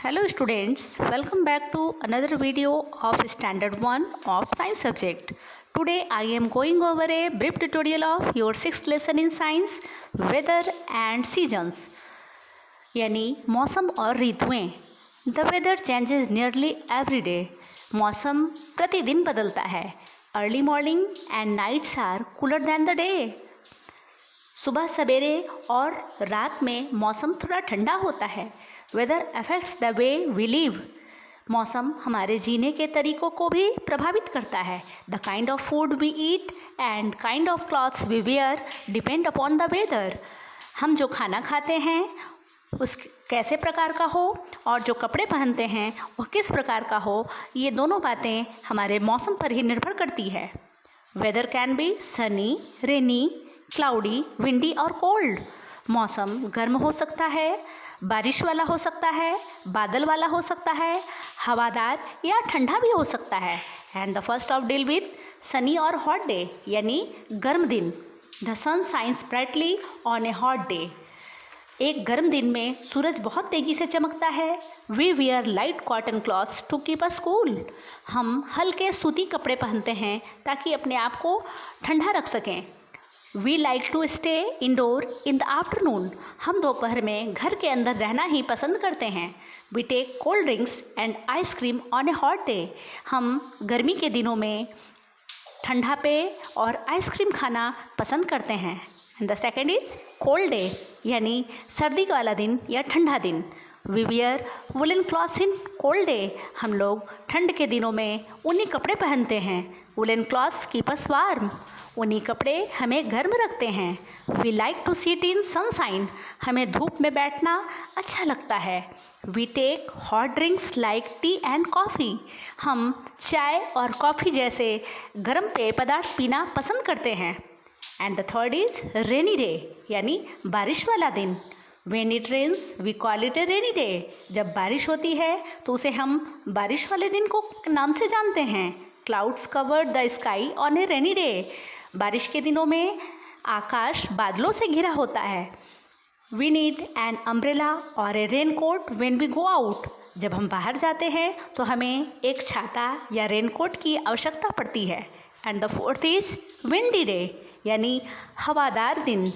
Hello students, welcome back to another video of Standard 1 of Science subject. Today I am going over a brief tutorial of your 6th lesson in Science, Weather and Seasons. यानी मौसम और ऋतुएं. The weather changes nearly every day. मौसम प्रतिदिन बदलता है. Early morning and nights are cooler than the day. सुबह सवेरे और रात में मौसम थोड़ा ठंडा होता है. Weather affects the way we live. मौसम हमारे जीने के तरीकों को भी प्रभावित करता है. The kind of food we eat and kind of clothes we wear depend upon the weather. हम जो खाना खाते हैं उस कैसे प्रकार का हो और जो कपड़े पहनते हैं वह किस प्रकार का हो, ये दोनों बातें हमारे मौसम पर ही निर्भर करती है. Weather can be sunny, rainy, cloudy, windy और कोल्ड. मौसम गर्म हो सकता है, बारिश वाला हो सकता है, बादल वाला हो सकता है, हवादार या ठंडा भी हो सकता है. And the first of deal with sunny और हॉट डे यानी गर्म दिन. The sun shines brightly on a hot day. एक गर्म दिन में सूरज बहुत तेज़ी से चमकता है. We wear light cotton clothes to keep us cool. हम हल्के सूती कपड़े पहनते हैं ताकि अपने आप को ठंडा रख सकें. We like to stay indoor in the afternoon. हम दोपहर में घर के अंदर रहना ही पसंद करते हैं. We take cold drinks and ice cream on a hot day. हम गर्मी के दिनों में ठंडा पेय और आइसक्रीम खाना पसंद करते हैं. And the second is cold day यानी सर्दी वाला दिन या ठंडा दिन. We wear woollen clothes in cold day. हम लोग ठंड के दिनों में ऊनी कपड़े पहनते हैं. Woollen clothes keep us warm. ऊनी कपड़े हमें गर्म रखते हैं. We like to seat in sunshine. हमें धूप में बैठना अच्छा लगता है. We take hot drinks like tea and coffee. हम चाय और कॉफ़ी जैसे गर्म पेय पदार्थ पीना पसंद करते हैं. And the third is rainy day यानी बारिश वाला दिन. When it rains we call it a rainy day. जब बारिश होती है तो उसे हम बारिश वाले दिन को नाम से जानते हैं. Clouds covered the sky on A rainy day. बारिश के दिनों में आकाश बादलों से घिरा होता है. वी नीड एन अम्ब्रेला और a raincoat when we go out. जब हम बाहर जाते हैं तो हमें एक छाता या रेन कोट की आवश्यकता पड़ती है. And the fourth is windy day यानी हवादार दिन.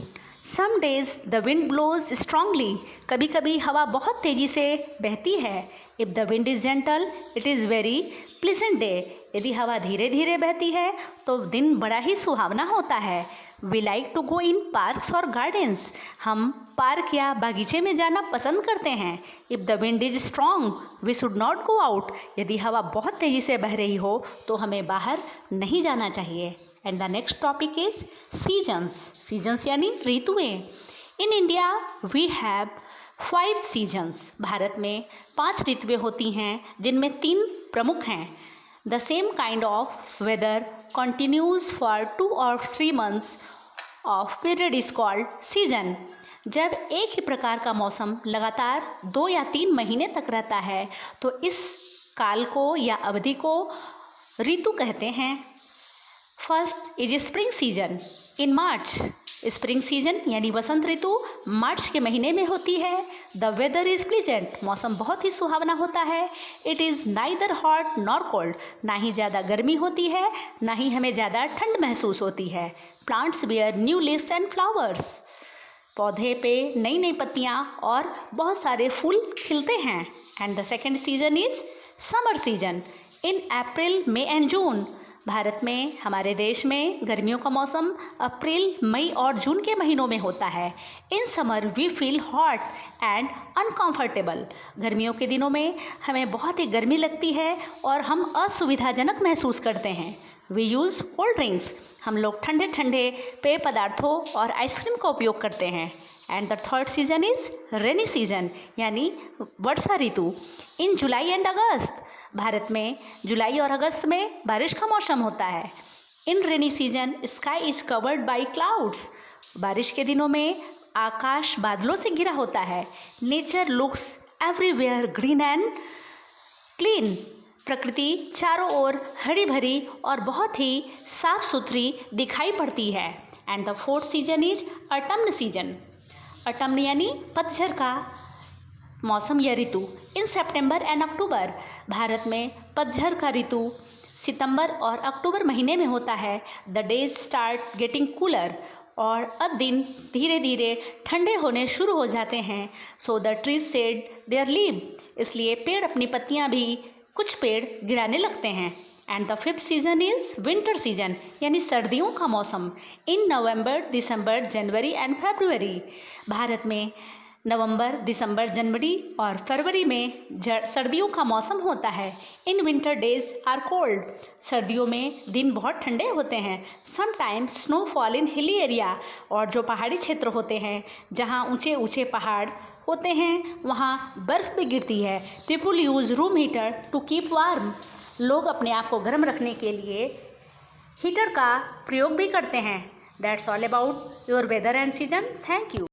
Some days the wind blows strongly. कभी कभी हवा बहुत तेज़ी से बहती है. If the wind is gentle it is very pleasant day. यदि हवा धीरे धीरे बहती है तो दिन बड़ा ही सुहावना होता है. We like to go in parks और गार्डन्स. हम पार्क या बागीचे में जाना पसंद करते हैं. If the wind is strong we should not go out. यदि हवा बहुत तेज़ी से बह रही हो तो हमें बाहर नहीं जाना चाहिए. And the next topic is seasons. Seasons यानी ऋतुएं. In India we have 5 seasons. भारत में 5 ऋतुएं होती हैं जिनमें 3 प्रमुख हैं. The same kind of weather continues for 2 or 3 months of period is called season. जब एक ही प्रकार का मौसम लगातार 2 या 3 महीने तक रहता है तो इस काल को या अवधि को ऋतु कहते हैं. First is spring season in March. Spring season यानी वसंत ऋतु मार्च के महीने में होती है. The weather is pleasant. मौसम बहुत ही सुहावना होता है. It is neither hot nor cold. ना ही ज़्यादा गर्मी होती है ना ही हमें ज़्यादा ठंड महसूस होती है. Plants bear new leaves and flowers. पौधे पे नई नई पत्तियाँ और बहुत सारे फूल खिलते हैं. And the second season is summer season in April, May and June. Bharat में हमारे देश में गर्मियों का मौसम अप्रैल, मई और जून के महीनों में होता है. In summer we feel hot and uncomfortable. गर्मियों के दिनों में हमें बहुत ही गर्मी लगती है और हम असुविधाजनक महसूस करते हैं. We use cold drinks. हम लोग ठंडे ठंडे पेय पदार्थों और आइसक्रीम का उपयोग करते हैं. And the third season is rainy season यानी वर्षा ऋतु इन जुलाई एंड अगस्त. भारत में जुलाई और अगस्त में बारिश का मौसम होता है. In rainy season sky is covered by clouds. बारिश के दिनों में आकाश बादलों से घिरा होता है. Nature looks everywhere green and clean. प्रकृति चारों ओर हरी भरी और बहुत ही साफ सुथरी दिखाई पड़ती है. And the fourth season is autumn season. Autumn यानी पतझड़ का मौसम या ऋतु। इन सितंबर एंड अक्टूबर, भारत में पतझड़ का ऋतु सितंबर और अक्टूबर महीने में होता है। The days start getting cooler, और अब दिन धीरे धीरे ठंडे होने शुरू हो जाते हैं। So the trees shade there leave, इसलिए पेड़ अपनी पत्तियां भी, कुछ पेड़ गिराने लगते हैं। And the fifth season is winter season, यानी सर्दियों का मौसम। इन नवंबर, दिसंबर, जनवरी एंड फरवरी, भारत में नवंबर, दिसंबर, जनवरी और फरवरी में सर्दियों का मौसम होता है। In winter days are cold, सर्दियों में दिन बहुत ठंडे होते हैं। Sometimes snow fall in hilly area, और जो पहाड़ी क्षेत्र होते हैं जहाँ ऊंचे ऊंचे पहाड़ होते हैं वहाँ बर्फ़ भी गिरती है। People use room heater to keep warm, लोग अपने आप को गर्म रखने के लिए हीटर का प्रयोग भी करते हैं। That's all about your weather and season. Thank you.